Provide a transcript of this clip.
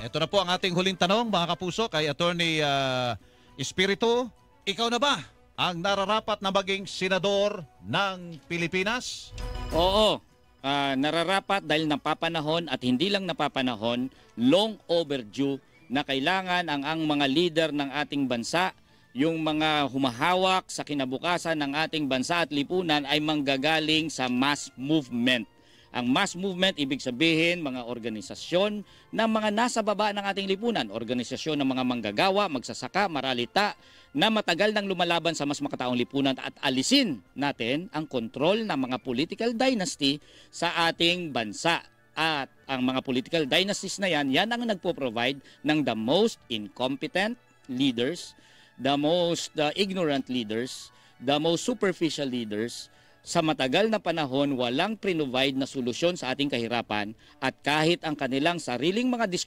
Ito na po ang ating huling tanong, mga kapuso, kay Attorney Espiritu. Ikaw na ba ang nararapat na maging senador ng Pilipinas? Oo, nararapat dahil napapanahon at hindi lang napapanahon, long overdue na kailangan ang mga leader ng ating bansa, yung mga humahawak sa kinabukasan ng ating bansa at lipunan ay manggagaling sa mass movement. Ang mass movement, ibig sabihin, mga organisasyon na mga nasa baba ng ating lipunan. Organisasyon ng mga manggagawa, magsasaka, maralita, na matagal nang lumalaban sa mas makataong lipunan at alisin natin ang kontrol ng mga political dynasty sa ating bansa. At ang mga political dynasties na yan ang nagpo-provide ng the most incompetent leaders, the most ignorant leaders, the most superficial leaders. Sa matagal na panahon, walang provide na solusyon sa ating kahirapan at kahit ang kanilang sariling mga